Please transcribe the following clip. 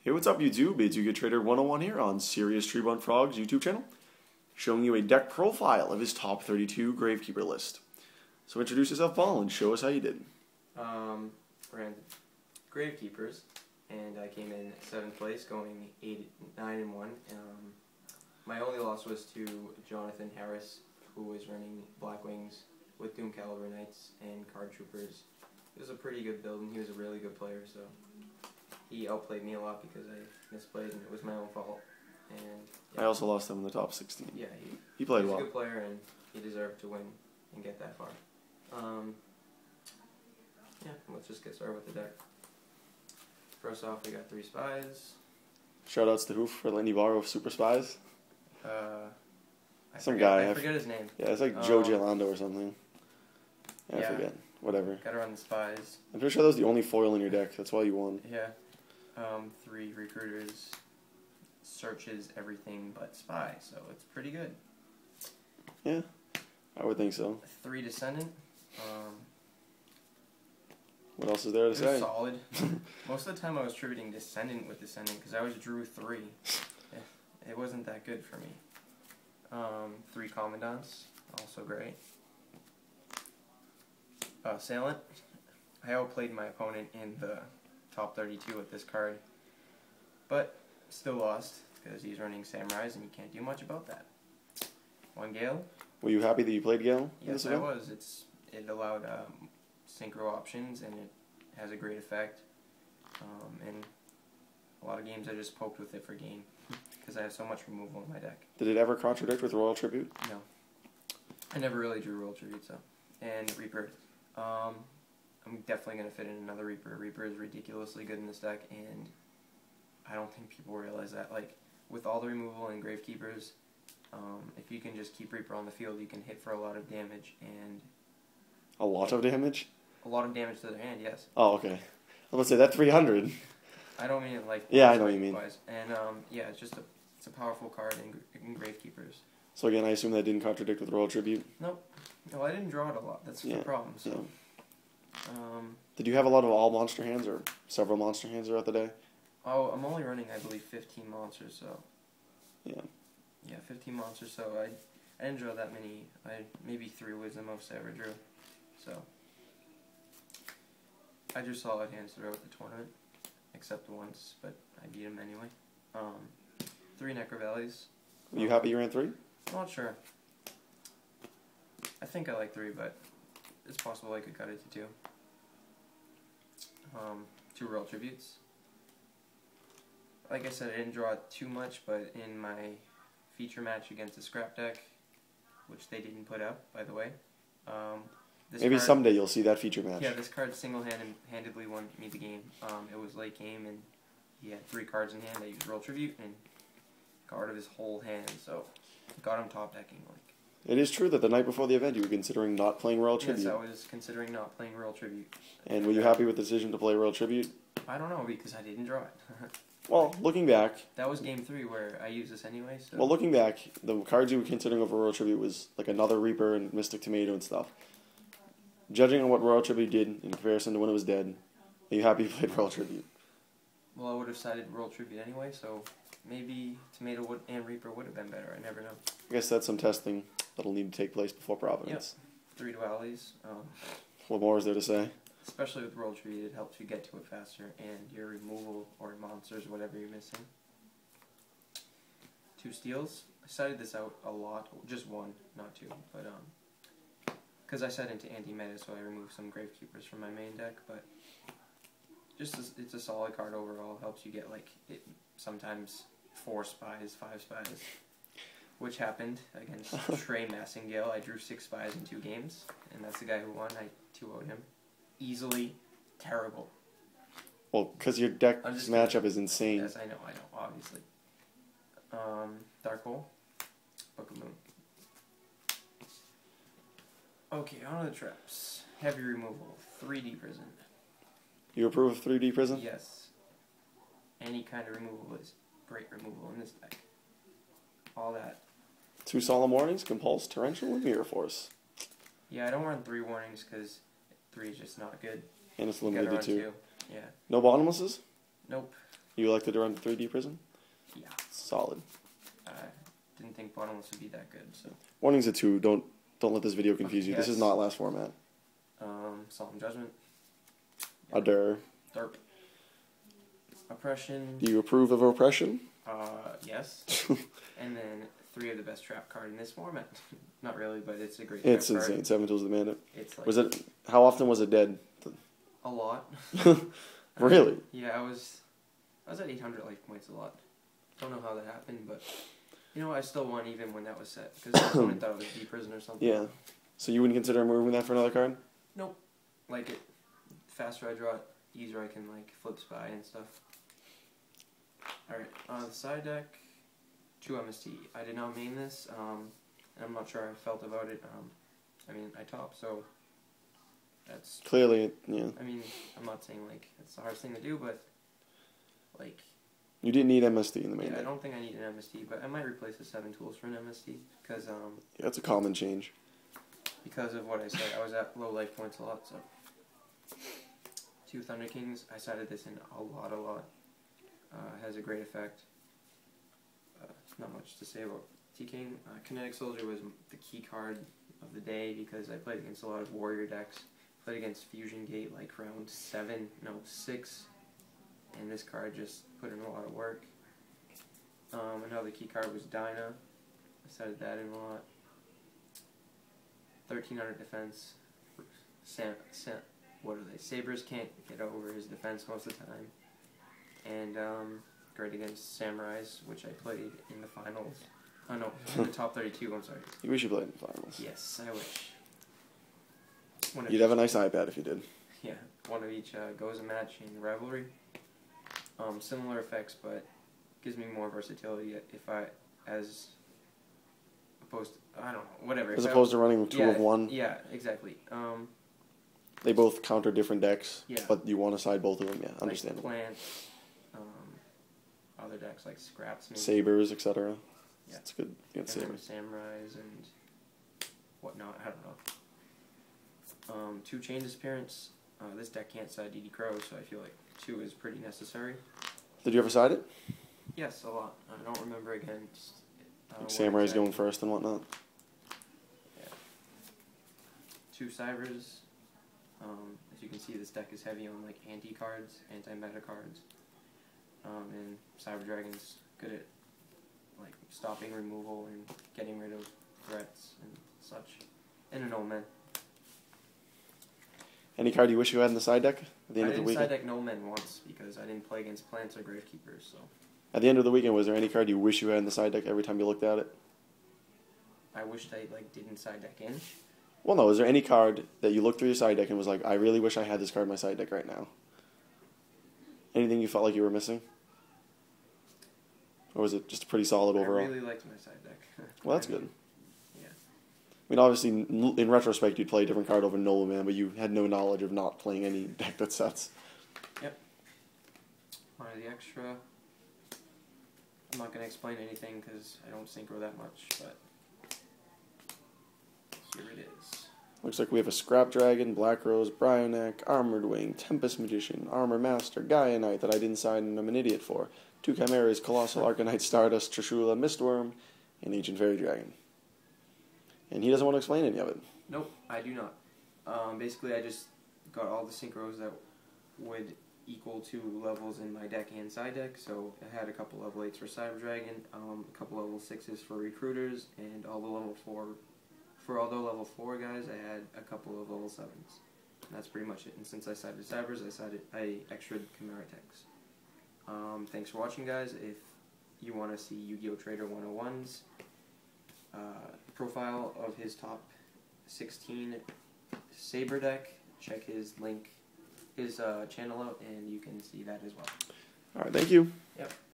Hey, what's up YouTube? It's You Get Trader 101 here on SeriousTreebornFrog's YouTube channel, showing you a deck profile of his top 32 Gravekeeper list. So introduce yourself, Paul, and show us how you did. Ran Gravekeepers, and I came in 7th place, going 9-1. My only loss was to Jonathan Harris, who was running Black Wings with Doom Caliber Knights and Card Troopers. It was a pretty good build, and he was a really good player, so he outplayed me a lot because I misplayed, and it was my own fault. And yeah. I also lost him in the top 16. Yeah, he played well. He was a good player, and he deserved to win and get that far. Yeah, let's just get started with the deck. First off, we got 3 spies. Shoutouts to Hoof for letting you borrow Super Spies. I forget his name. Yeah, it's like Joe Gelando or something. Yeah, I forget. Whatever. Gotta run the spies. I'm pretty sure that was the only foil in your deck. That's why you won. Yeah. 3 recruiters. Searches everything but spy, so it's pretty good. Yeah, I would think so. 3 descendant. What else is there to say? Solid. Most of the time I was tributing descendant with descendant because I always drew 3. It wasn't that good for me. 3 commandants, also great. Assailant. I outplayed my opponent in the top 32 with this card, but still lost because he's running samurais and you can't do much about that. 1 Gale. Were you happy that you played Gale? Yes, I was. It allowed synchro options, and it has a great effect. And a lot of games I just poked with it for gain because I have so much removal in my deck. Did it ever contradict with Royal Tribute? No. I never really drew Royal Tribute, so. And Reaper. I'm definitely going to fit in another Reaper. Reaper is ridiculously good in this deck, and I don't think people realize that. Like, with all the removal in Gravekeepers, if you can just keep Reaper on the field, you can hit for a lot of damage, and... A lot of damage? A lot of damage to their hand, yes. Oh, okay. I was going to say, that 300. I don't mean it like... Yeah, I know what you mean. And, yeah, it's just it's a powerful card in Gravekeepers. So again, I assume that didn't contradict with Royal Tribute? Nope. No, I didn't draw it a lot. That's the problem, so... Yeah. Did you have a lot of all monster hands or several monster hands throughout the day? Oh, I'm only running, I believe, 15 monsters, so... Yeah. Yeah, 15 monsters, so I didn't draw that many. Maybe 3 was the most I ever drew, so... I drew solid hands throughout the tournament, except once, but I beat him anyway. 3 Necro Valleys. Were you happy you ran 3? I'm not sure. I think I like 3, but it's possible I could cut it to 2. 2 Royal Tributes. Like I said, I didn't draw too much, but in my feature match against the scrap deck, which they didn't put up, by the way. Maybe someday you'll see that feature match. Yeah, this card single-handedly won me the game. It was late game, and he had 3 cards in hand. I used Royal Tribute and got rid of his whole hand, so got him top decking. Like. It is true that the night before the event you were considering not playing Royal Tribute. Yes, I was considering not playing Royal Tribute. And were you happy with the decision to play Royal Tribute? I don't know, because I didn't draw it. Well, looking back... That was game 3 where I used this anyway, so... Well, looking back, the cards you were considering over Royal Tribute was like another Reaper and Mystic Tomato and stuff. Judging on what Royal Tribute did in comparison to when it was dead, are you happy you played Royal Tribute? Well, I would have sided Royal Tribute anyway, so maybe Tomato and Reaper would have been better. I never know. I guess that's some testing that'll need to take place before Providence. Yep. 3 dualities. What more is there to say? Especially with Royal Tribute, it helps you get to it faster, and your removal or monsters, whatever you're missing. 2 steals. I sided this out a lot. Just 1, not 2, but because I set into anti-meta, so I removed some Gravekeepers from my main deck, but just it's a solid card overall. Helps you get like sometimes 4 spies, 5 spies, which happened against Trey Massingale. I drew 6 spies in 2 games, and that's the guy who won. I 2-0'd him easily. Terrible. Well, because your deck matchup is insane. Yes, I know, obviously. Dark Hole, Book of Moon. Okay, on to the traps. Heavy removal, 3D prison. You approve of 3D prison? Yes. Any kind of removal is great removal in this deck. All that. 2 Solemn Warnings, Compulse, Torrential, and Mirror Force. Yeah, I don't run 3 warnings because 3 is just not good. And it's limited to 2. Yeah. No bottomlesses? Nope. You elected to run 3D Prison? Yeah. Solid. I didn't think bottomless would be that good, so. Warnings at 2. Don't let this video confuse you. Yes. This is not last format. Solemn Judgment. Adur. Derp. Oppression. Do you approve of oppression? Yes. And then 3 of the best trap card in this format. Not really, but it's a great It's trap insane. card. 7 tools demand it. It's like Was it? How often was it dead? a lot. Really? Yeah, I was at 800 life points a lot. Don't know how that happened, but you know, I still won even when that was set because someone thought it was D prison or something. Yeah. So you wouldn't consider moving that for another card? Nope. Like it, faster I draw it, easier I can like flip spy and stuff. All right, on the side deck, 2 MST. I did not main this, and I'm not sure how I felt about it. I mean, I top, so that's Clearly, yeah. I mean, I'm not saying like it's the hardest thing to do, but like. You didn't need MST in the main Yeah, I deck. don't think I need an MST, but I might replace the 7 tools for an MST because Yeah, that's a common change. because of what I said. I was at low life points a lot, so 2 Thunder Kings. I sided this in a lot. Has a great effect. Not much to say about T King. Kinetic Soldier was the key card of the day because I played against a lot of warrior decks. Played against Fusion Gate like round 6. And this card just put in a lot of work. Another key card was Dyna. I cited that in a lot. 1300 defense. What are they? Sabers can't get over his defense most of the time. And great against Samurais, which I played in the finals. Oh no, in the top 32, I'm sorry. You wish you played in the finals. Yes, I wish. You'd have a nice iPad if you did. Yeah, one of each goes a match in Rivalry. Similar effects, but gives me more versatility if I, as opposed to, I don't know, whatever. As opposed to running 2 of 1. Yeah, exactly. They both counter different decks, Yeah. but you want to side both of them, yeah, understandable. Like plants, other decks like Scraps, maybe. Sabers, etc. Yeah. It's good. And Good there Sabers. were Samurais and whatnot, I don't know. 2 Chain Disappearance. This deck can't side DD Crow, so I feel like 2 is pretty necessary. Did you ever side it? Yes, a lot. I don't remember against... Like Samurai's going first and whatnot? Yeah. 2 Cybers. As you can see, this deck is heavy on like anti-cards, anti-meta cards. And Cyber Dragon's good at like stopping removal and getting rid of threats and such. And an Omen. Any card you wish you had in the side deck at the end of the I didn't weekend? side deck No Men once because I didn't play against plants or Gravekeepers, so At the end of the weekend, was there any card you wish you had in the side deck every time you looked at it? I wished I like didn't side deck in. Well, no. Is there any card that you looked through your side deck and was like, I really wish I had this card in my side deck right now? Anything you felt like you were missing? Or was it just pretty solid overall? I really liked my side deck. Well, that's good. Yeah. I mean, obviously, in retrospect, you'd play a different card over Nolan Man, but you had no knowledge of not playing any deck that sets. Yep. One of the extra. I'm not going to explain anything because I don't synchro that much, but here it is. Looks like we have a Scrap Dragon, Black Rose, Brionac, Armored Wing, Tempest Magician, Armor Master, Gaia Knight that I didn't sign and I'm an idiot for, 2 Chimeras, Colossal Arcanite, Stardust, Trishula, Mistworm, and Ancient Fairy Dragon. And he doesn't want to explain any of it. Nope, I do not. Basically, I just got all the synchros that would equal to levels in my deck and side deck. So I had a couple level 8s for Cyber Dragon, a couple level 6s for Recruiters, and all the level 4. For all the level 4 guys, I had a couple of level 7s. And that's pretty much it. And since I sided Cybers, I extra'd Chimera techs. Thanks for watching, guys. If you want to see Yu-Gi-Oh! Trader 101's profile of his top 16 Saber deck, check his link, his channel out, and you can see that as well. All right, thank you. Yep.